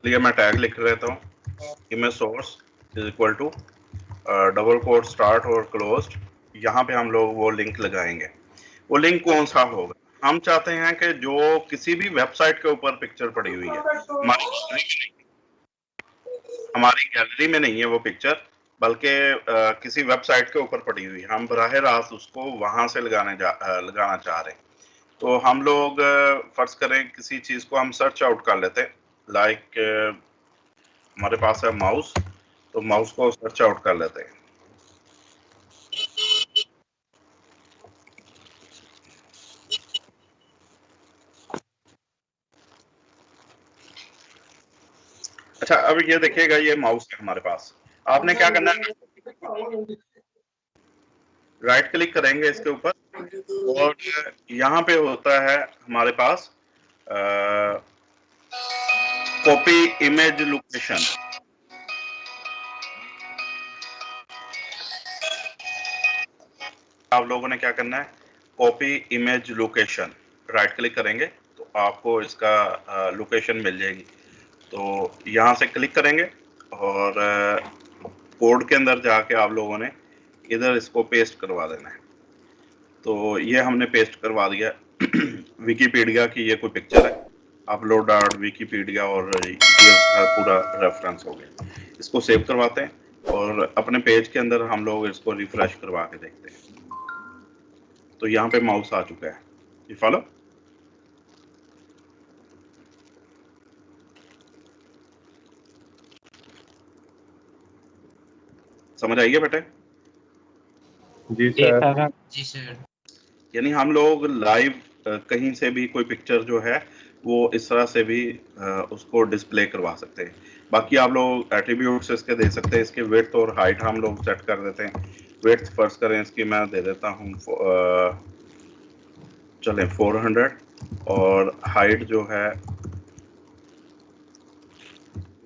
चलिए मैं टैग लिख लेता हूँ, image source is equal to double quote start और क्लोज्ड। यहाँ पे हम लोग वो लिंक लगाएंगे। वो लिंक कौन सा होगा? हम चाहते हैं कि जो किसी भी वेबसाइट के ऊपर पिक्चर पड़ी हुई है, हमारी गैलरी में नहीं है वो पिक्चर, बल्कि किसी वेबसाइट के ऊपर पड़ी हुई है, हम बराह रास्त उसको वहां से लगाना चाह रहे हैं। तो हम लोग फर्ज करें किसी चीज को हम सर्च आउट कर लेते हैं, लाइक हमारे पास है माउस, तो माउस को सर्च आउट कर लेते हैं। अच्छा, अब ये देखिएगा, ये माउस है हमारे पास। आपने क्या करना है, राइट क्लिक करेंगे इसके ऊपर, और यहाँ पे होता है हमारे पास कॉपी इमेज लोकेशन। आप लोगों ने क्या करना है, copy image location, right click करेंगे तो आपको इसका लोकेशन मिल जाएगी। तो यहाँ से क्लिक करेंगे और कोड के अंदर जाके आप लोगों ने इधर इसको पेस्ट करवा देना है। तो ये हमने पेस्ट करवा दिया। विकीपीडिया की ये कोई पिक्चर है, अपलोड डॉट विकीपीडिया, और ये उसका पूरा रेफरेंस हो गया। इसको सेव करवाते हैं और अपने पेज के अंदर हम लोग इसको रिफ्रेश करवा के देखते हैं। तो यहाँ पे माउस आ चुका है, ये फॉलो। समझ आइए बेटे? जी सर। जी सर। यानी हम लोग लाइव कहीं से भी कोई पिक्चर जो है वो इस तरह से भी उसको डिस्प्ले करवा सकते हैं। बाकी आप लोग एट्रीब्यूट्स इसके दे सकते हैं। इसके विड्थ और हाइट हम लोग सेट कर देते हैं। विड्थ फर्ज करें इसकी मैं दे देता हूँ चलें 400, और हाइट जो है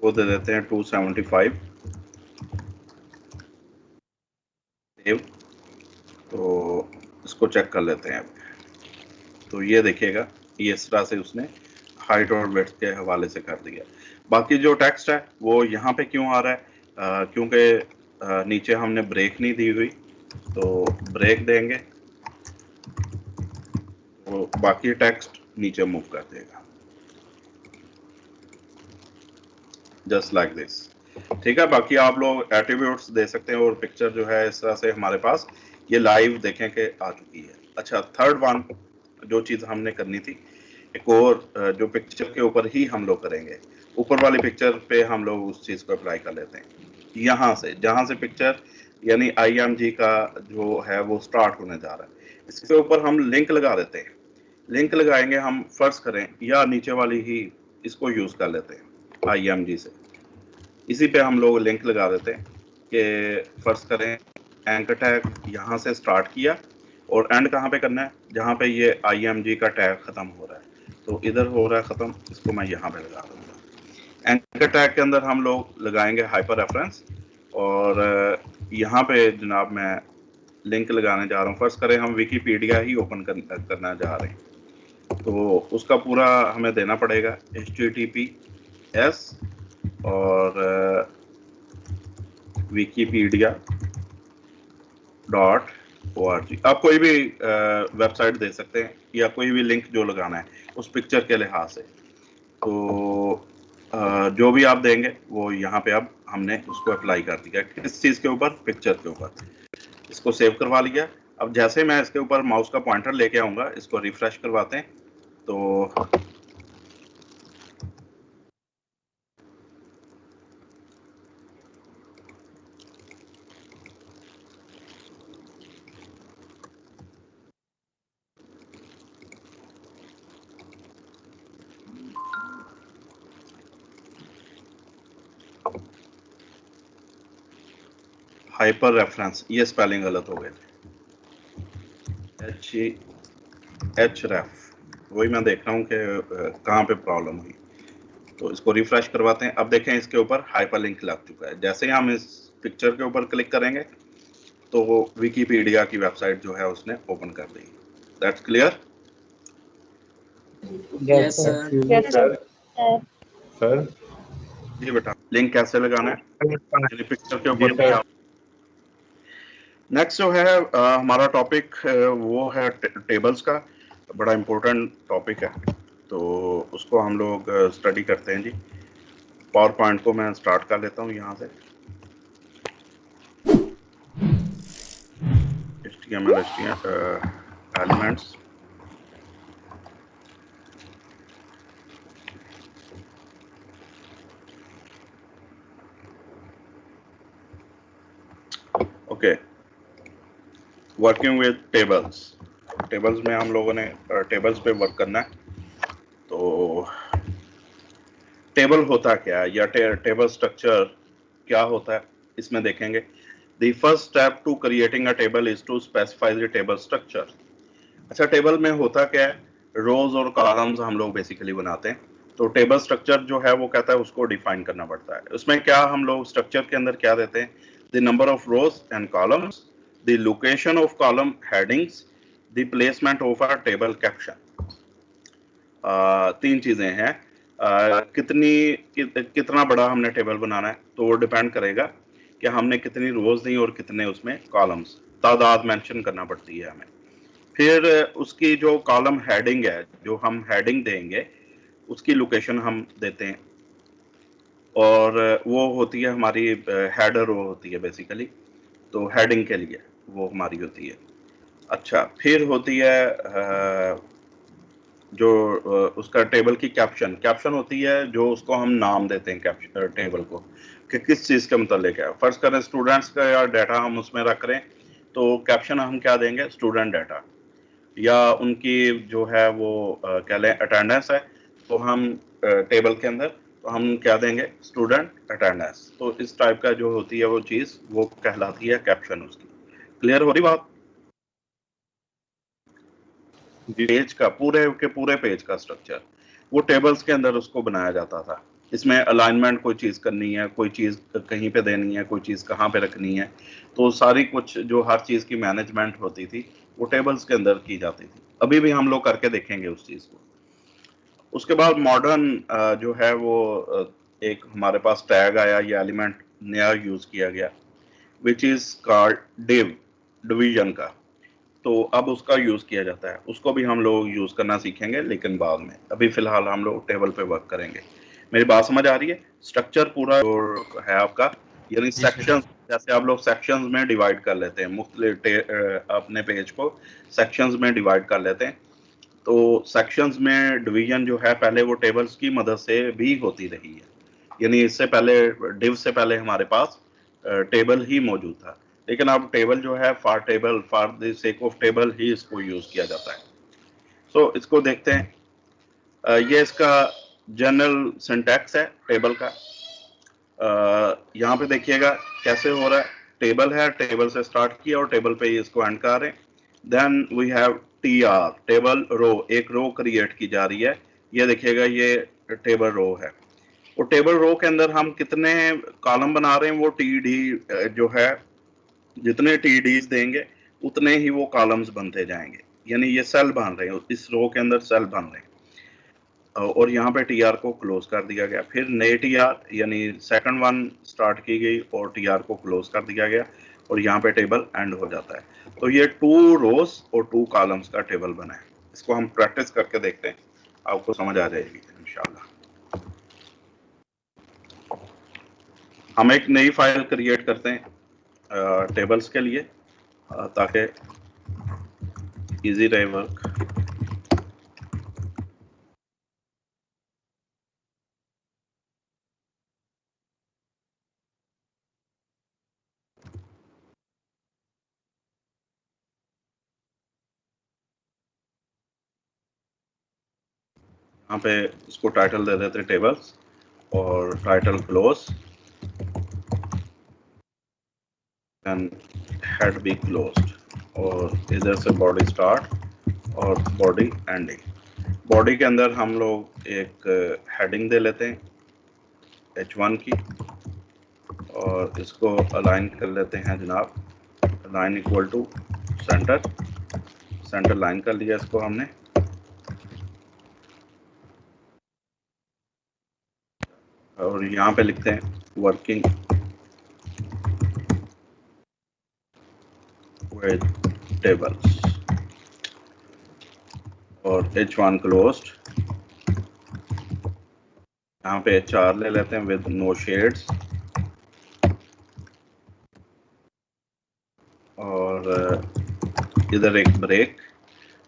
वो दे देते हैं 275। सेव। तो इसको चेक कर लेते हैं। तो ये देखिएगा, ये इस तरह से उसने हाइट और विड्थ के हवाले से कर दिया। बाकी जो टेक्स्ट है वो यहाँ पे क्यों आ रहा है? क्योंकि नीचे हमने ब्रेक नहीं दी हुई, तो ब्रेक देंगे तो बाकी टेक्स्ट नीचे मूव कर देगा, जस्ट लाइक दिस। ठीक है, बाकी आप लोग एट्रीब्यूट्स दे सकते हैं, और पिक्चर जो है इस तरह से हमारे पास ये लाइव देखें कि आ चुकी है। अच्छा, थर्ड वन जो चीज़ हमने करनी थी, एक और जो पिक्चर के ऊपर ही हम लोग करेंगे, ऊपर वाली पिक्चर पे हम लोग उस चीज़ को अप्लाई कर लेते हैं। यहाँ से जहाँ से पिक्चर यानी IMG का जो है वो स्टार्ट होने जा रहा है, इसके ऊपर हम लिंक लगा देते हैं। लिंक लगाएंगे हम, फर्ज करें या नीचे वाली ही इसको यूज़ कर लेते हैं IMG से। इसी पे हम लोग लिंक लगा देते हैं कि फर्ज करें एंकर टैग यहाँ से स्टार्ट किया और एंड कहाँ पे करना है, जहाँ पे ये IMG का टैग ख़त्म हो रहा है। तो इधर हो रहा है ख़त्म, इसको मैं यहाँ पे लगा दूँगा। एंकर टैग के अंदर हम लोग लगाएंगे हाइपर रेफरेंस, और यहाँ पे जनाब मैं लिंक लगाने जा रहा हूँ। फर्स्ट करें हम विकीपीडिया ही ओपन करना जा रहे हैं, तो उसका पूरा हमें देना पड़ेगा HTTPS और wikipedia.org। आप कोई भी वेबसाइट दे सकते हैं या कोई भी लिंक जो लगाना है उस पिक्चर के लिहाज से। तो जो भी आप देंगे वो यहाँ पे अब हमने उसको अप्लाई कर दिया। किस चीज़ के ऊपर? पिक्चर के ऊपर। इसको सेव करवा लिया। अब जैसे मैं इसके ऊपर माउस का पॉइंटर लेके आऊँगा, इसको रिफ्रेश करवाते हैं तो हाइपर रेफरेंस, ये स्पेलिंग गलत हो गए थे, H रेफ, वही मैं देख रहा हूँ कि कहाँ पे प्रॉब्लम हुई। तो इसको रिफ्रेश करवाते हैं। अब देखें इसके ऊपर हाइपर लिंक लग चुका है। जैसे ही हम इस पिक्चर के ऊपर क्लिक करेंगे तो वो विकीपीडिया की वेबसाइट जो है उसने ओपन कर दी। That's clear? Yes sir. Sir ji बेटा, लिंक कैसे लगाना है पिक्चर के ऊपर भी आप। नेक्स्ट जो है हमारा टॉपिक वो है टेबल्स का, बड़ा इम्पोर्टेंट टॉपिक है, तो उसको हम लोग स्टडी करते हैं जी। पावर पॉइंट को मैं स्टार्ट कर लेता हूँ यहाँ से। HTML elements, okay. Working with tables, tables में हम लोगों ने टेबल्स पे वर्क करना है। तो टेबल होता क्या है या टेबल स्ट्रक्चर क्या होता है, इसमें देखेंगे। The first step to creating a table is to specify the table structure. अच्छा, टेबल में होता क्या है, रोज और कॉलम्स हम लोग बेसिकली बनाते हैं। तो टेबल स्ट्रक्चर जो है वो कहता है उसको डिफाइन करना पड़ता है। उसमें क्या हम लोग स्ट्रक्चर के अंदर क्या देते हैं, the number of rose and columns, the location of column headings, the placement of a table caption. तीन चीजें हैं। कितना बड़ा हमने टेबल बनाना है, तो वो डिपेंड करेगा कि हमने कितनी रोज दी और कितने उसमें कॉलम्स, तादाद मेंशन करना पड़ती है हमें। फिर उसकी जो कॉलम हेडिंग है, जो हम हेडिंग देंगे उसकी लोकेशन हम देते हैं, और वो होती है हमारी हेडर रो होती है बेसिकली, तो हेडिंग के लिए वो हमारी होती है। अच्छा, फिर होती है जो उसका टेबल की कैप्शन, कैप्शन होती है जो उसको हम नाम देते हैं कैप्शन टेबल को, कि किस चीज़ के मतलब है। फर्स्ट करें स्टूडेंट्स का या डाटा हम उसमें रख रहे हैं, तो कैप्शन हम क्या देंगे, स्टूडेंट डाटा। या उनकी जो है वो क्या लें, अटेंडेंस है, तो हम टेबल के अंदर तो हम क्या देंगे, स्टूडेंट अटेंडेंस। तो इस टाइप का जो होती है वो चीज़, वो कहलाती है कैप्शन उसकी। क्लियर हो रही बात? पेज का, पूरे के पूरे पेज का स्ट्रक्चर वो टेबल्स के अंदर उसको बनाया जाता था। इसमें अलाइनमेंट कोई चीज़ करनी है, कोई चीज़ कहीं पे देनी है, कोई चीज़ कहाँ पे रखनी है, तो सारी कुछ जो हर चीज़ की मैनेजमेंट होती थी वो टेबल्स के अंदर की जाती थी। अभी भी हम लोग करके देखेंगे उस चीज़ को। उसके बाद मॉडर्न जो है वो एक हमारे पास टैग आया, ये एलिमेंट नया यूज़ किया गया, which is called div, division का। तो अब उसका यूज़ किया जाता है, उसको भी हम लोग यूज़ करना सीखेंगे लेकिन बाद में। अभी फिलहाल हम लोग टेबल पे वर्क करेंगे। मेरी बात समझ आ रही है? स्ट्रक्चर पूरा जो है आपका, यानी सेक्शन, जैसे आप लोग सेक्शंस में डिवाइड कर लेते हैं, अपने पेज को सेक्शंस में डिवाइड कर लेते हैं। तो सेक्शंस में डिवीजन जो है पहले वो टेबल्स की मदद से भी होती रही है, यानी इससे पहले डिव से पहले हमारे पास टेबल ही मौजूद था, लेकिन अब टेबल जो है for table, for the sake of table ही इसको यूज किया जाता है। सो इसको देखते हैं। ये इसका जनरल सिंटैक्स है टेबल का। यहाँ पे देखिएगा कैसे हो रहा है। टेबल है, टेबल से स्टार्ट किया और टेबल पे ही इसको एंड कर रहे हैं। Then we have TR, table row, एक रो क्रिएट की जा रही है। ये देखिएगा ये टेबल रो है, और टेबल रो के अंदर हम कितने कॉलम बना रहे हैं, वो TD जो है, जितने TDs देंगे उतने ही वो कॉलम्स बनते जाएंगे, यानी ये सेल बन रहे हैं, इस रो के अंदर सेल बन रहे हैं। और यहाँ पे TR को क्लोज कर दिया गया, फिर नए TR यानी सेकंड वन स्टार्ट की गई और TR को क्लोज कर दिया गया, और यहाँ पे टेबल एंड हो जाता है। तो ये 2 रोज और 2 कॉलम्स का टेबल बना है। इसको हम प्रैक्टिस करके देखते हैं, आपको समझ आ जाएगी इंशाल्लाह। हम एक नई फाइल क्रिएट करते हैं टेबल्स के लिए, ताकि इजी रहे वर्क। यहाँ पे इसको टाइटल दे देते टेबल्स, और title close and head be closed, और इधर से बॉडी स्टार्ट और बॉडी एंडिंग। बॉडी के अंदर हम लोग एक हेडिंग दे लेते हैं H1 की, और इसको अलाइन कर लेते हैं जनाब, line equal to centre, centre line कर लिया इसको हमने। और यहाँ पे लिखते हैं वर्किंग विद टेबल्स और H1 क्लोज्ड। यहाँ पे H4 ले लेते हैं विद नो शेड्स और इधर एक ब्रेक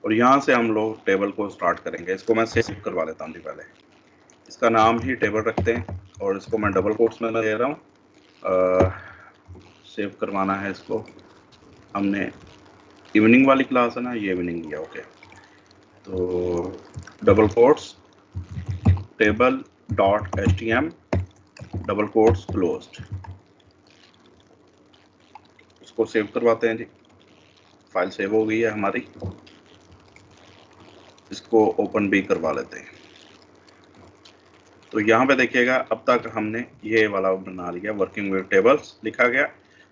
और यहाँ से हम लोग टेबल को स्टार्ट करेंगे। इसको मैं सेव करवा लेता हूँ जी। पहले इसका नाम ही टेबल रखते हैं और इसको मैं डबल कोट्स में दे रहा हूँ। सेव करवाना है इसको। हमने इवनिंग वाली क्लास है ना, ये इवनिंग किया। ओके, तो double quotes table dot HTM double quotes closed. इसको सेव करवाते हैं जी। फाइल सेव हो गई है हमारी। इसको ओपन भी करवा लेते हैं। तो यहाँ पे देखिएगा अब तक हमने ये वाला बना लिया, वर्किंग विद टेबल्स लिखा गया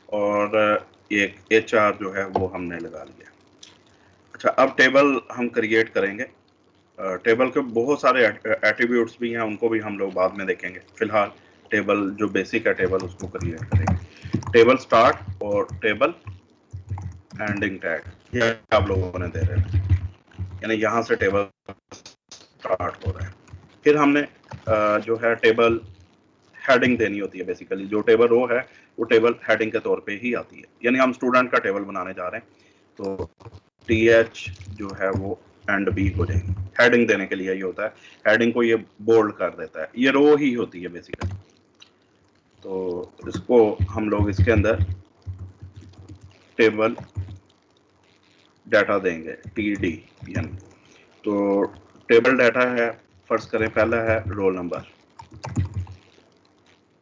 और एक HR जो है वो हमने लगा लिया। अच्छा, अब टेबल हम क्रिएट करेंगे। टेबल के बहुत सारे एट्रीब्यूट्स भी हैं, उनको भी हम लोग बाद में देखेंगे। फिलहाल टेबल जो बेसिक है टेबल उसको क्रिएट करेंगे। टेबल स्टार्ट और टेबल एंडिंग टैग ये आप लोगों ने दे रहे हैं, यानी यहाँ से टेबल स्टार्ट हो रहा है। फिर हमने जो है टेबल हेडिंग देनी होती है। बेसिकली जो टेबल रो है वो टेबल हेडिंग के तौर पे ही आती है। यानी हम स्टूडेंट का टेबल बनाने जा रहे हैं तो TH जो है वो एंड बी हो जाएगी। हेडिंग देने के लिए ये होता है, हेडिंग को ये बोल्ड कर देता है। ये रो ही होती है बेसिकली। तो इसको हम लोग इसके अंदर टेबल डाटा देंगे TD यानी। तो टेबल डाटा है, फर्स्ट करें पहला है रोल नंबर,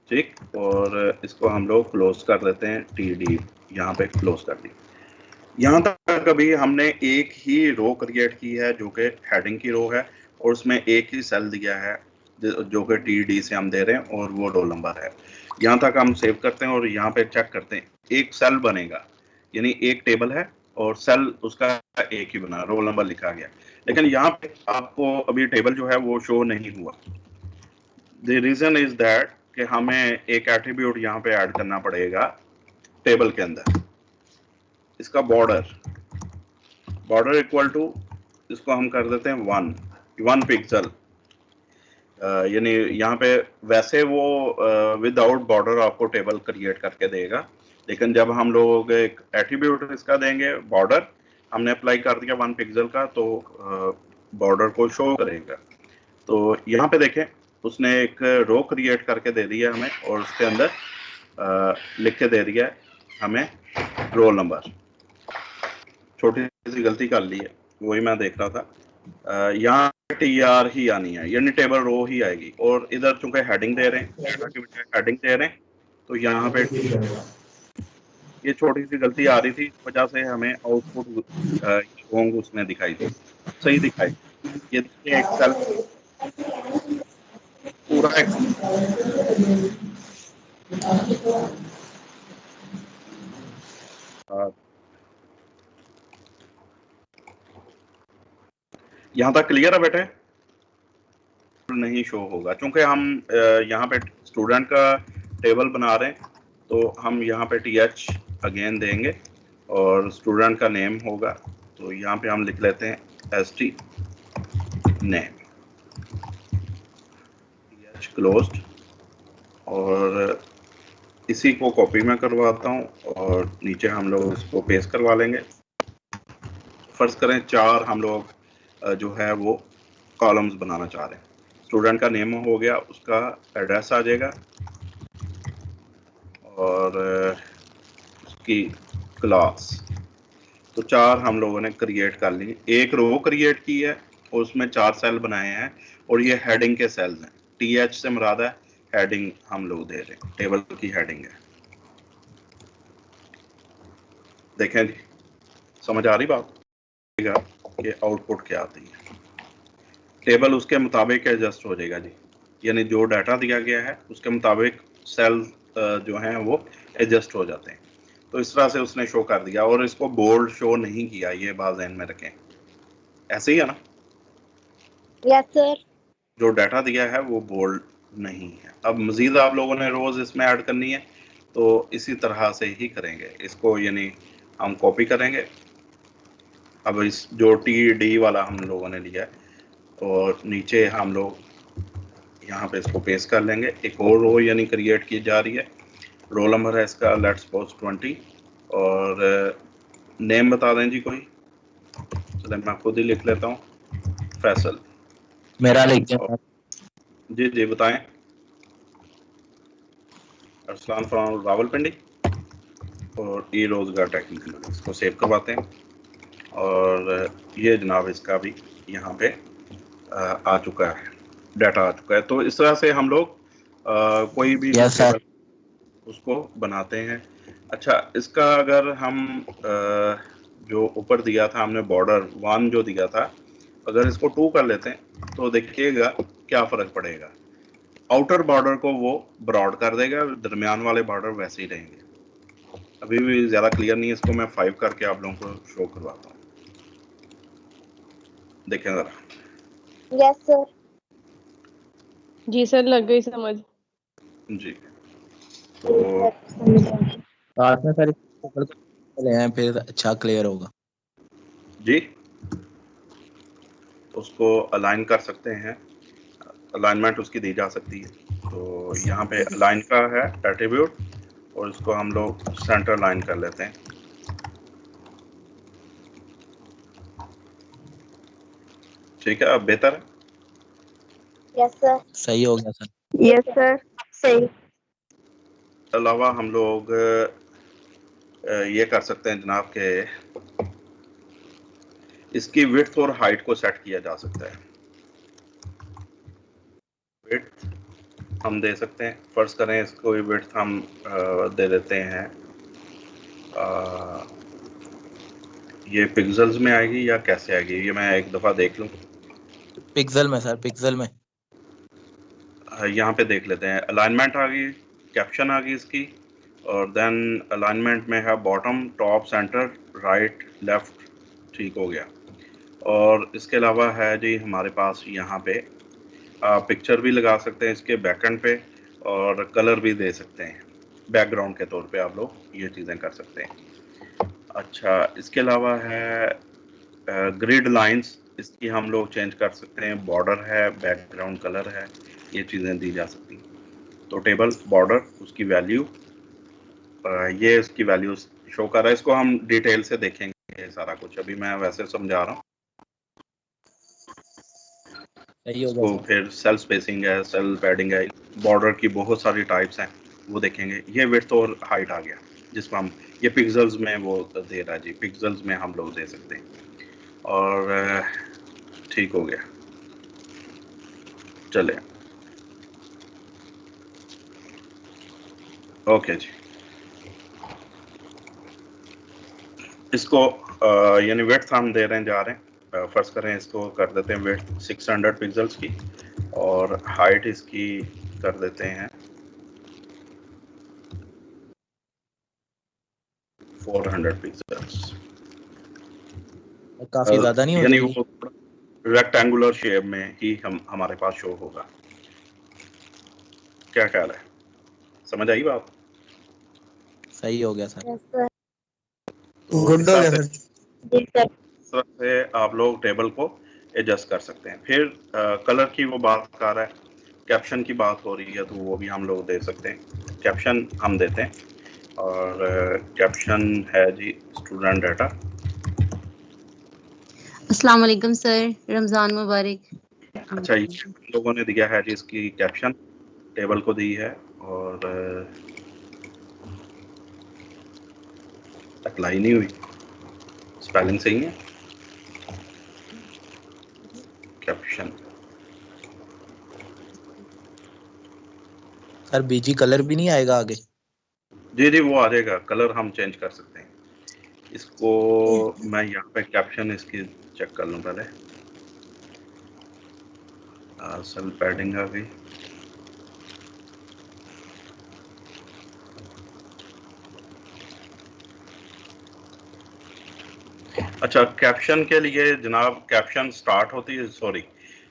ठीक, और इसको हम लोग क्लोज कर देते हैं TD। यहाँ पे क्लोज कर दी। यहाँ तक अभी हमने एक ही रो क्रिएट की है जो कि हेडिंग की रो है और उसमें एक ही सेल दिया है जो कि TD से हम दे रहे हैं और वो रोल नंबर है। यहाँ तक हम सेव करते हैं और यहाँ पे चेक करते हैं एक सेल बनेगा, यानी एक टेबल है और सेल उसका एक ही बना, रोल नंबर लिखा गया। लेकिन यहाँ पे आपको अभी टेबल जो है वो शो नहीं हुआ। द रीजन इज दैट कि हमें एक एट्रीब्यूट यहाँ पे ऐड करना पड़ेगा टेबल के अंदर। इसका बॉर्डर इक्वल टू, इसको हम कर देते हैं 1 पिक्सल। यानी यहाँ पे वैसे वो विदाउट बॉर्डर आपको टेबल क्रिएट करके देगा, लेकिन जब हम लोग एक एट्रीब्यूट इसका देंगे बॉर्डर, हमने अप्लाई कर दिया 1 पिक्सल का तो बॉर्डर को शो करेगा। तो यहाँ पे देखें उसने एक रो क्रिएट करके दे दिया हमें और उसके अंदर लिख के दे दिया है हमें रोल नंबर। छोटी सी गलती कर ली है, वही मैं देख रहा था। यहाँ TR ही आनी है, यानी टेबल रो ही आएगी। और इधर चूंकि हेडिंग दे रहे हैं, हेडिंग दे रहे हैं, तो यहाँ पे ये छोटी सी गलती आ रही थी, इस वजह से हमें आउटपुट रॉन्ग उसने दिखाई थी, सही दिखाई। ये देखिए एक सेल पूरा एक यहाँ तक क्लियर है बेटे? नहीं शो होगा क्योंकि हम यहाँ पे स्टूडेंट का टेबल बना रहे हैं, तो हम यहाँ पे TH अगेन देंगे और स्टूडेंट का नेम होगा। तो यहाँ पे हम लिख लेते हैं ST नेम, TH क्लोज्ड। और इसी को कॉपी में करवाता हूँ और नीचे हम लोग इसको पेस्ट करवा लेंगे। फर्ज करें 4 हम लोग जो है वो कॉलम्स बनाना चाह रहे हैं। स्टूडेंट का नेम हो गया, उसका एड्रेस आ जाएगा और उसकी क्लास। तो 4 हम लोगों ने क्रिएट कर ली। एक रो क्रिएट की है और उसमें 4 सेल बनाए हैं और ये हेडिंग के सेल्स हैं। TH से मुराद है हेडिंग हम लोग दे रहे हैं, टेबल की हेडिंग है। देखें जी, समझ आ रही बात? कि आउटपुट क्या आती है। टेबल उसके मुताबिक एडजस्ट हो जाएगा जी, यानी जो डाटा दिया गया है उसके मुताबिक सेल जो हैं वो एडजस्ट हो जाते हैं। तो इस तरह से उसने शो कर दिया और इसको बोल्ड शो नहीं किया, ये बात ध्यान में रखें। ऐसे ही है ना? Yes sir. जो डाटा दिया है वो बोल्ड नहीं है। अब मजीद आप लोगों ने रोज इसमें ऐड करनी है तो इसी तरह से ही करेंगे इसको, यानी हम कॉपी करेंगे। अब इस जो TD वाला हम लोगों ने लिया है और नीचे हम लोग यहाँ पे इसको पेस्ट कर लेंगे। एक और रो यानी क्रिएट की जा रही है। रोल नंबर है इसका लेट्स सपोज 20 और नेम बता दें जी कोई। चले मैं खुद ही लिख लेता हूँ, फैसल। मेरा लिख दिया। जी जी बताएं। अरसलान फ्रॉम रावलपिंडी और ई रोजगार टेक्निकल। इसको सेव करवाते हैं और ये जनाब इसका भी यहाँ पे आ चुका है, डाटा आ चुका है। तो इस तरह से हम लोग कोई भी Yes, sir. उसको बनाते हैं। अच्छा, इसका अगर हम जो ऊपर दिया था हमने बॉर्डर 1 जो दिया था, अगर इसको 2 कर लेते हैं तो देखिएगा क्या फर्क पड़ेगा। आउटर बॉर्डर को वो ब्रॉड कर देगा, दरमियान वाले बॉर्डर वैसे ही रहेंगे। अभी भी ज्यादा क्लियर नहीं है, इसको मैं 5 करके आप लोगों को शो करवाता हूँ, देखें जरा। Yes sir. जी सर, लग गई समझ। जी तो साथ में सर ले आए फिर अच्छा क्लियर होगा। जी उसको अलाइन कर सकते हैं, अलाइनमेंट उसकी दी जा सकती है। तो यहाँ पे अलाइन का है एट्रीब्यूट और इसको हम लोग सेंटर लाइन कर लेते हैं। ठीक है, अब बेहतर है। Yes sir. सही हो गया सर। यस सर सही। अलावा हम लोग ये कर सकते हैं जनाब के इसकी विड्थ और हाइट को सेट किया जा सकता है। विड्थ हम दे सकते हैं, फर्ज करें इसको विड्थ हम दे देते हैं, ये पिक्सेल्स में आएगी या कैसे आएगी, ये मैं एक दफ़ा देख लूँ। पिक्सल में सर, पिक्सल में। यहाँ पे देख लेते हैं। अलाइनमेंट आ गई, कैप्शन आ गई इसकी, और देन अलाइनमेंट में है bottom, top, centre, right, left. ठीक हो गया। और इसके अलावा है जी हमारे पास यहाँ पे पिक्चर भी लगा सकते हैं इसके बैकएंड पे और कलर भी दे सकते हैं बैकग्राउंड के तौर पे, आप लोग ये चीज़ें कर सकते हैं। अच्छा, इसके अलावा है ग्रिड लाइंस, इसकी हम लोग चेंज कर सकते हैं। बॉर्डर है, बैकग्राउंड कलर है, ये चीज़ें दी जा सकती हैं। तो टेबल बॉर्डर, उसकी वैल्यू, ये उसकी वैल्यू शो कर रहा है। इसको हम डिटेल से देखेंगे सारा कुछ, अभी मैं वैसे समझा रहा हूँ। इसको फिर सेल स्पेसिंग है, सेल पैडिंग है, बॉर्डर की बहुत सारी टाइप्स हैं, वो देखेंगे। ये विड्थ और हाइट आ गया जिसको हम ये पिक्सेल्स में वो दे रहा है जी, पिक्सेल्स में हम लोग दे सकते हैं। और ठीक हो गया। चले ओके जी, इसको यानी विड्थ हम दे रहे हैं, जा रहे हैं। फर्ज करें इसको कर देते हैं विड्थ 600 पिक्सेल्स की और हाइट इसकी कर देते हैं 400 पिक्सेल्स। काफी ज्यादा नहीं हो यानी जाएगी? वो रेक्टेंगुलर शेप में ही हमारे पास शो होगा। क्या ख्याल है, समझ आई बात? सही हो गया सर। Yes sir. गुड हो गया सर। जी सर। इस तरह से आप लोग टेबल को एडजस्ट कर सकते हैं। फिर कलर की वो बात कर रहा है, कैप्शन की बात हो रही है, तो वो भी हम लोग दे सकते हैं। कैप्शन हम देते हैं और कैप्शन है जी स्टूडेंट डाटा। अस्सलाम वालेकुम सर, रमज़ान मुबारक। अच्छा, ये लोगों ने दिया है जी इसकी कैप्शन, टेबल को दी है और अप्लाई नहीं हुई, स्पेलिंग सही है। कैप्शन सर बीजी कलर भी नहीं आएगा आगे? जी जी वो आ जाएगा, कलर हम चेंज कर सकते हैं। इसको मैं यहाँ पे कैप्शन इसकी चेक कर लूँ पहले। सेल पैडिंग आ गई। अच्छा, कैप्शन के लिए जनाब कैप्शन स्टार्ट होती है, सॉरी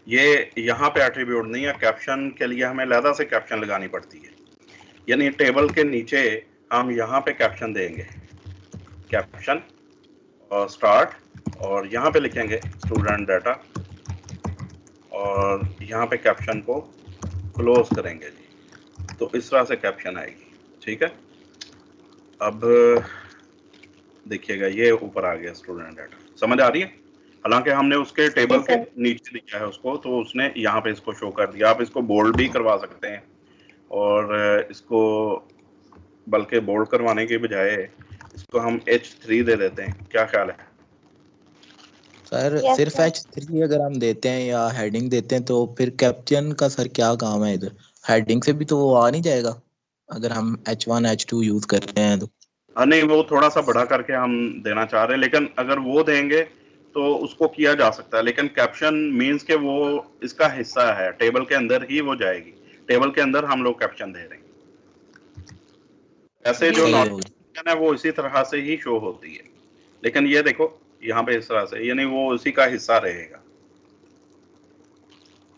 ये यहाँ पे एट्रीब्यूट नहीं है, कैप्शन के लिए हमें अलग से कैप्शन लगानी पड़ती है। यानी टेबल के नीचे हम यहाँ पे कैप्शन देंगे, कैप्शन और स्टार्ट, और यहाँ पे लिखेंगे स्टूडेंट डाटा, और यहाँ पे कैप्शन को क्लोज करेंगे जी। तो इस तरह से कैप्शन आएगी, ठीक है। अब देखिएगा ये ऊपर आ गया स्टूडेंट डाटा, समझ आ रही है। हालांकि हमने उसके टेबल के नीचे लिखा है उसको, तो उसने यहाँ पे इसको शो कर दिया। आप इसको बोल्ड भी करवा सकते हैं, और इसको बल्कि बोल्ड करवाने के बजाय इसको हम H3 दे देते हैं, क्या ख्याल है सर? Yes, सिर्फ sir. H3 अगर हम देते हैं या हेडिंग देते हैं तो फिर कैप्शन का सर क्या काम है इधर? हेडिंग से भी तो वो आ नहीं जाएगा अगर हम H1 H2 यूज करते हैं तो? नहीं, वो थोड़ा सा बड़ा करके हम देना चाह रहे हैं, लेकिन अगर वो देंगे तो उसको किया जा सकता है। लेकिन कैप्शन मींस के वो इसका हिस्सा है, टेबल के अंदर ही वो जाएगी, टेबल के अंदर हम लोग कैप्शन दे रहे हैं। ऐसे जो नोटिफिकेशन है वो इसी तरह से ही शो होती है, लेकिन ये देखो यहाँ पे इस तरह से, यानी वो उसी का हिस्सा रहेगा।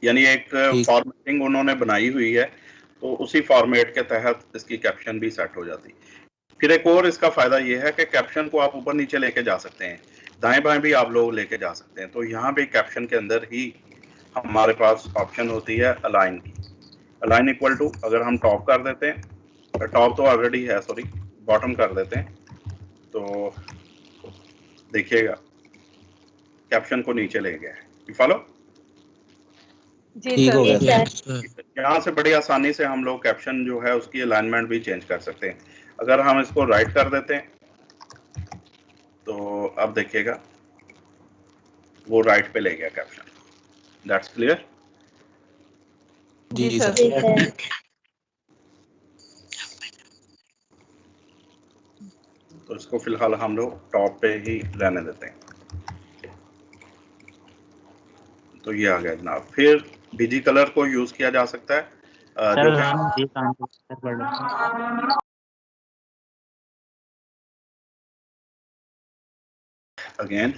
यानी एक फॉर्मेटिंग उन्होंने बनाई हुई है, तो उसी फॉर्मेट के तहत इसकी कैप्शन भी सेट हो जाती है। फिर एक और इसका फायदा ये है कि कैप्शन को आप ऊपर नीचे लेके जा सकते हैं, दाएं बाएं भी आप लोग लेके जा सकते हैं। तो यहाँ पे कैप्शन के अंदर ही हमारे पास ऑप्शन होती है अलाइन की। अलाइन इक्वल टू, अगर हम टॉप कर देते हैं, टॉप तो ऑलरेडी है, सॉरी बॉटम कर देते हैं, तो देखिएगा कैप्शन को नीचे ले गया है। फॉलो? जी ठीक हो सर। गया। यहाँ से बड़ी आसानी से हम लोग कैप्शन जो है उसकी अलाइनमेंट भी चेंज कर सकते हैं। अगर हम इसको राइट कर देते हैं तो अब देखिएगा वो राइट पे ले गया कैप्शन। That's clear? जी जी सर। जी सर। तो इसको फिलहाल हम लोग टॉप पे ही रहने देते हैं। तो ये आ गया जनाब। फिर बीजी कलर को यूज किया जा सकता है, जो अगेन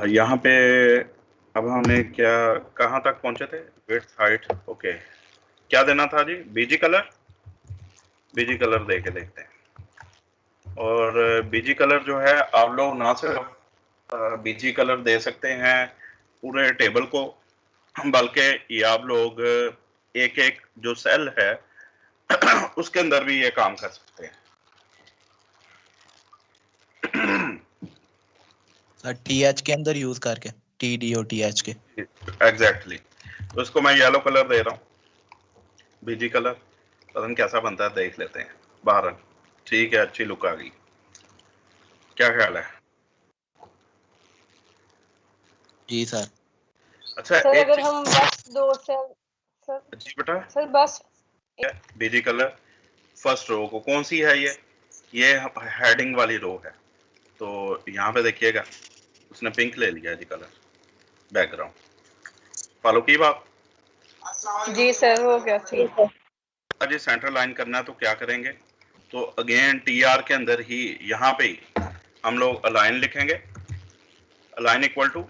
यहाँ पे अब हमें क्या, कहाँ तक पहुंचे थे? Width, height, okay. क्या देना था जी? BG colour. बीजी कलर दे के देखते हैं। और बीजी कलर जो है आप लोग ना सिर्फ बीजी कलर दे सकते हैं पूरे टेबल को, बल्कि ये आप लोग एक एक जो सेल है उसके अंदर भी ये काम कर सकते हैं। TH के अंदर यूज करके, TD और TH के। एग्जैक्टली। तो इसको मैं येलो कलर दे रहा हूँ, बीजी कलर। पता नहीं कैसा बनता है, देख लेते हैं बाहर। ठीक है, अच्छी लुक आ गई। क्या ख्याल है? जी सर। अच्छा, सर एक अगर हम बस दो सेल, सर जी बेटा, सर बस बीजी कलर फर्स्ट रो को, कौन सी है ये हेडिंग वाली रो है। तो यहाँ पे देखिएगा उसने पिंक ले लिया जी कलर, बैकग्राउंड। फॉलो की बात? जी सर हो गया। जी सर। जी सेंटर लाइन करना है तो क्या करेंगे? तो अगेन TR के अंदर ही यहाँ पे ही हम लोग अलाइन लिखेंगे, align equal to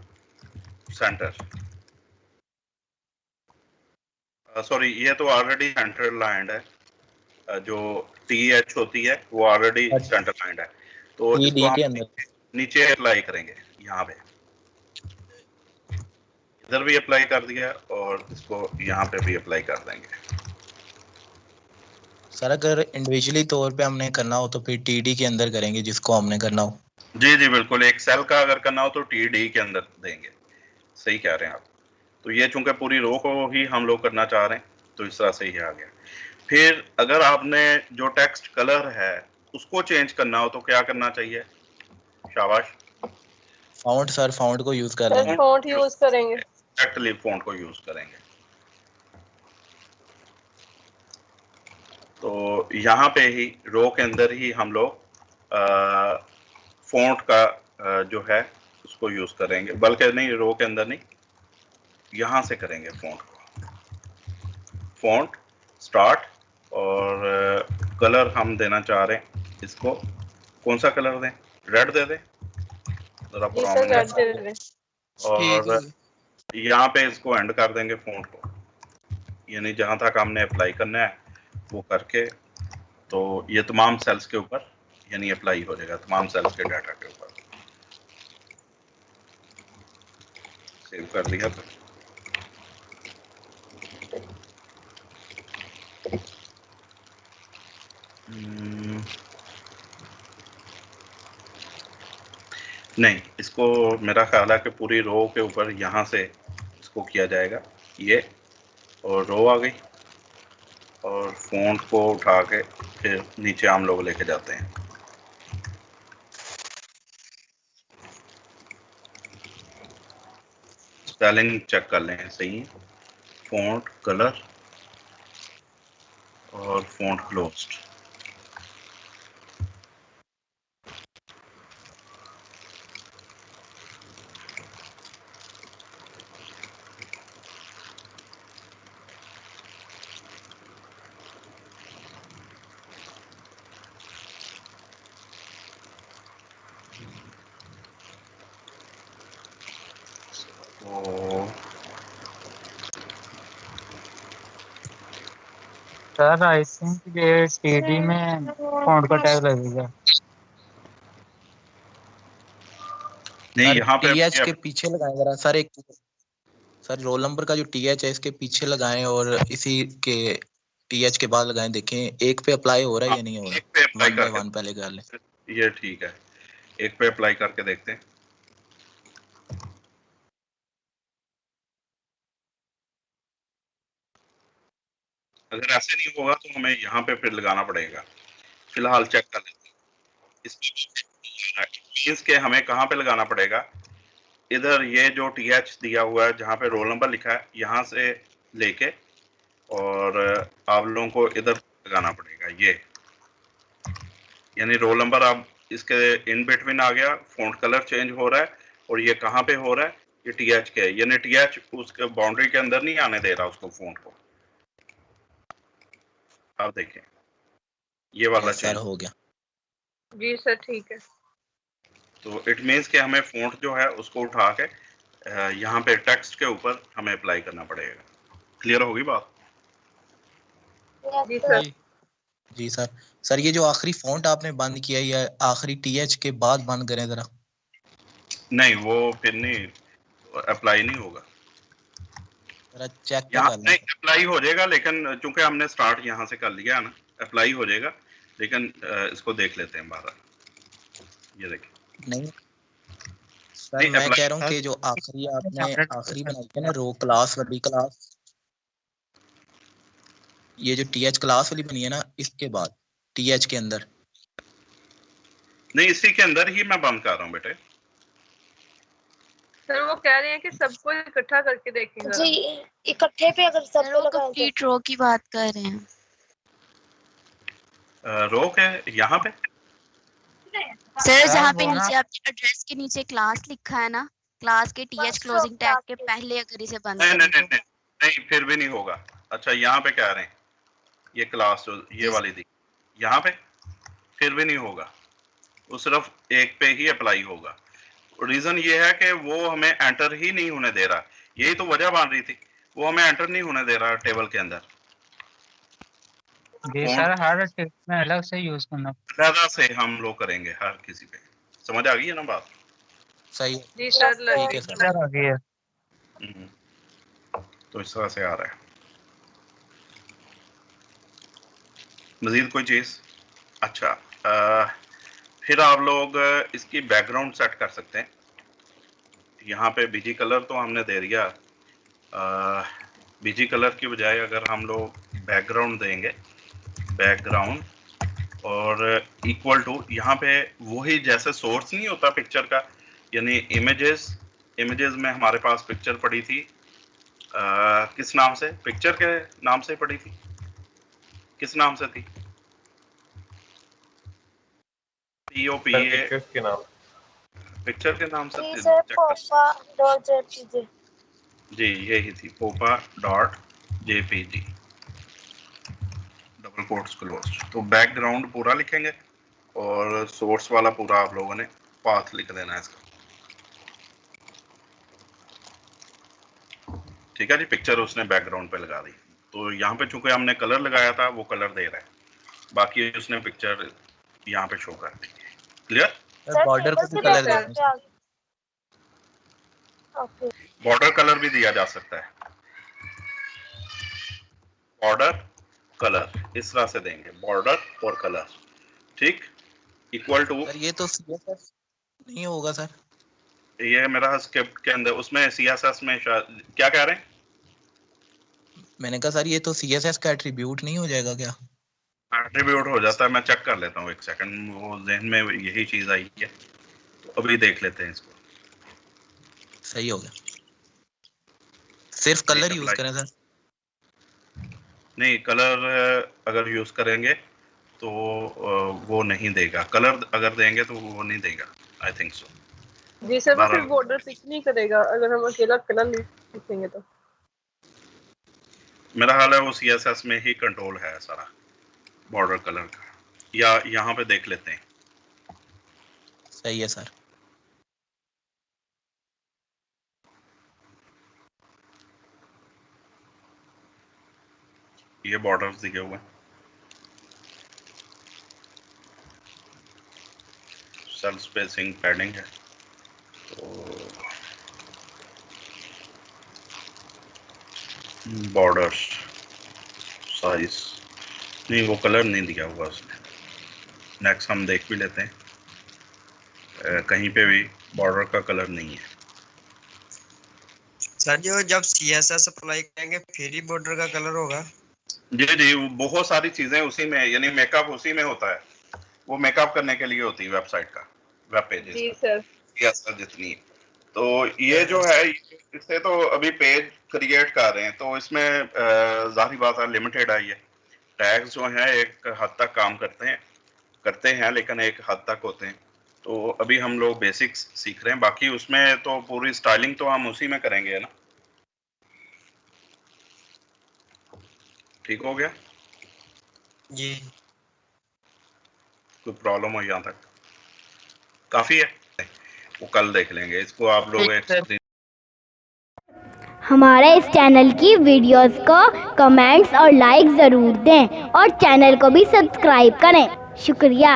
centre. Sorry, ये तो ऑलरेडी सेंटर लाइन है, जो TH होती है वो ऑलरेडी सेंटर लाइन है। तो इसको हम नीचे अप्लाई करेंगे, यहाँ पे इधर भी अप्लाई कर दिया और इसको यहाँ पे भी अप्लाई कर देंगे। सर अगर इंडिविजुअली तौर पे हमने करना हो तो फिर TD के अंदर करेंगे जिसको हमने करना हो। जी जी बिल्कुल, एक सेल का अगर करना हो तो TD के अंदर देंगे। सही कह रहे हैं आप। तो ये चूंकि पूरी रो को ही हम लोग करना चाह रहे हैं तो इस तरह से ही आ गया। फिर अगर आपने जो टेक्स्ट कलर है उसको चेंज करना हो तो क्या करना चाहिए? शाबाश, फॉन्ट सर, फॉन्ट को यूज कर रहे हैं। फॉन्ट यूज करेंगे। एक्चुअली फॉन्ट को यूज करेंगे। तो यहाँ पे ही रो के अंदर ही हम लोग फॉन्ट का जो है उसको यूज करेंगे, बल्कि नहीं, रो के अंदर नहीं, यहाँ से करेंगे फॉन्ट को। फॉन्ट स्टार्ट, और कलर हम देना चाह रहे हैं इसको, कौन सा कलर दें? रेड दे दें जरा, जी सर रेड दे दें। और यहाँ पे इसको एंड कर देंगे फ़ॉन्ट को, यानी जहाँ तक हमने अप्लाई करना है वो करके, तो ये तमाम सेल्स के ऊपर यानी अप्लाई हो जाएगा, तमाम सेल्स के डाटा के ऊपर। सेव कर दिया तो नहीं, इसको मेरा ख्याल है कि पूरी रो के ऊपर यहाँ से इसको किया जाएगा, ये और रो आ गई, और फ़ॉन्ट को उठा के फिर नीचे हम लोग लेके जाते हैं। स्पेलिंग चेक कर लें सही, फ़ॉन्ट कलर और font closed. Sir I think ये टीडी में फॉन्ट का टैग लगेगा। नहीं, यहाँ पे टीएच के पीछे लगाएं जरा सर, एक सर रोल नंबर का जो टीएच है इसके पीछे लगाएं और इसी के टीएच के बाद लगाएं, देखें एक पे अप्लाई हो रहा है या नहीं हो रहा। एक पे अप्लाई वन बाय करके वन पहले कर लें। ये ठीक है, एक पे अप्लाई करके देखते हैं। अगर ऐसे नहीं होगा तो हमें यहाँ पे फिर लगाना पड़ेगा। फिलहाल चेक कर लेते हैं इसके हमें कहाँ पे लगाना पड़ेगा। इधर ये जो टीएच दिया हुआ है जहाँ पे रोल नंबर लिखा है, यहाँ से लेके और आप लोगों को इधर लगाना पड़ेगा ये, यानी रोल नंबर अब इसके इन बिटवीन आ गया, फ़ॉन्ट कलर चेंज हो रहा है, और ये कहाँ पे हो रहा है, ये टीएच के, यानी टीएच उसके बाउंड्री के अंदर नहीं आने दे रहा उसको फ़ॉन्ट को। आप देखें ये वाला चेंज हो गया। जी सर ठीक है। तो इट मीन्स कि हमें फ़ॉन्ट जो है उसको उठा के यहाँ पे टेक्स्ट के ऊपर हमें अप्लाई करना पड़ेगा। क्लियर होगी बात? जी सर। जी सर। सर ये जो आखिरी फ़ॉन्ट आपने बंद किया है आखिरी टीएच के बाद बंद करें जरा। नहीं वो फिर नहीं अप्लाई नहीं होगा, जरा चेक तो यहाँ कर लें। नहीं अप्लाई हो जाएगा, लेकिन चूंकि हमने स्टार्ट यहाँ से कर लिया है ना, अप्लाई हो जाएगा, लेकिन इसको देख लेते हैं बाहर। ये देखिए नहीं सर मैं कह रहा हूँ कि जो आखिरी आपने आखिरी बनाई है ना रो क्लास वाली क्लास, ये जो टीएच क्लास वाली बनी है ना, इसके बाद टीएच के अंदर नहीं, इसी के अंदर ही मैं बंद कर रहा हूँ बेटे। सर वो कह रहे हैं कि सबको इकट्ठा करके देखेंगे जी, इकट्ठे पे अगर सबको लगाएं तो कंप्लीट रो की बात कर रहे हैं। रो के यहाँ पे सर जहाँ पे नीचे आपके एड्रेस के नीचे क्लास लिखा है ना, क्लास के टीएच क्लोजिंग टैग के पहले अगर इसे बंद नहीं, नहीं फिर भी नहीं होगा। अच्छा यहाँ पे कह रहे हैं ये क्लास जो ये वाली थी, यहाँ पे फिर भी नहीं होगा, वो सिर्फ एक पे ही अप्लाई होगा। रीजन ये है कि वो हमें एंटर ही नहीं होने दे रहा, यही तो वजह बन रही थी, वो हमें एंटर नहीं होने दे रहा टेबल के अंदर। ये सर हर टेबल में अलग से यूज करना, अलग से हम लोग करेंगे हर किसी पे। समझ आ गई है ना बात? सही जी सर ठीक है सर आ गई है। तो इस तरह से आ रहा है। मजीद कोई चीज? अच्छा फिर आप लोग इसकी बैकग्राउंड सेट कर सकते हैं। यहाँ पे बीजी कलर तो हमने दे दिया, बीजी कलर की बजाय अगर हम लोग बैकग्राउंड देंगे, बैकग्राउंड और इक्वल टू, यहाँ पे वही जैसे सोर्स नहीं होता पिक्चर का, यानी इमेजेस में हमारे पास पिक्चर पड़ी थी, किस नाम से, पिक्चर के नाम से पड़ी थी, किस नाम से थी? POPA पिक्चर के नाम से थी जी, यही थी popa.jpg डबल कोट्स क्लोज। तो बैकग्राउंड पूरा लिखेंगे और सोर्स वाला पूरा आप लोगों ने पाथ लिख देना है इसका। ठीक है जी, पिक्चर उसने बैकग्राउंड पे लगा दी। तो यहाँ पे चूंकि हमने कलर लगाया था वो कलर दे रहा है, बाकी उसने पिक्चर यहाँ पे शो कर दी। क्लियर? बॉर्डर को भी कलर देना है। ओके बॉर्डर कलर भी दिया जा सकता है, बॉर्डर कलर इस तरह से देंगे, बॉर्डर और कलर, ठीक, इक्वल टू। सर ये तो CSS नहीं होगा सर, ये मेरा स्क्रिप्ट के अंदर उसमें CSS में क्या कह रहे हैं? मैंने कहा सर ये तो CSS का एट्रीब्यूट नहीं हो जाएगा क्या? एट्रीब्यूट हो जाता है, मैं चेक कर लेता हूँ एक सेकंड, वो जहन में यही चीज आई है, तो अभी देख लेते हैं इसको। सही हो गया, सिर्फ कलर यूज करें सर? नहीं, कलर अगर यूज करेंगे तो वो नहीं देगा, कलर अगर देंगे तो वो नहीं देगा, I think so. Ji sir, वो फिर बॉर्डर पिक नहीं करेगा अगर हम अकेला कलर लिखेंगे तो। मेरा ख्याल है वो CSS में ही कंट्रोल है सारा बॉर्डर कलर का, या यहाँ पे देख लेते हैं। सही है सर। ये बॉर्डर्स दिखे हुए हैं, सेल स्पेसिंग पैडिंग है, तो बॉर्डर्स साइज नहीं, वो कलर नहीं दिया हुआ उसने। नेक्स्ट हम देख भी लेते हैं, कहीं पे भी बॉर्डर का कलर नहीं है। सर जी, जब CSS अप्लाई करेंगे फिर ही बॉर्डर का कलर होगा? जी जी, बहुत सारी चीजें उसी में, यानी मेकअप उसी में होता है, वो मेकअप करने के लिए होती है वेबसाइट का, वेब पेजेस। जी सर। यस सर, जितनी। तो ये जो है, इससे तो अभी पेज क्रिएट कर रहे हैं, तो इसमें जाहिर बात है लिमिटेड है। ये टैग्स जो हैं एक हद तक काम करते हैं लेकिन एक हद तक होते हैं। तो अभी हम लोग बेसिक्स सीख रहे हैं, बाकी उसमें तो पूरी स्टाइलिंग तो हम उसी में करेंगे ना। ठीक हो गया जी। कोई प्रॉब्लम हो यहाँ तक? काफी है, वो कल देख लेंगे इसको आप लोग एक स्क्रीन। हमारे इस चैनल की वीडियोस को कमेंट्स और लाइक ज़रूर दें और चैनल को भी सब्सक्राइब करें। शुक्रिया।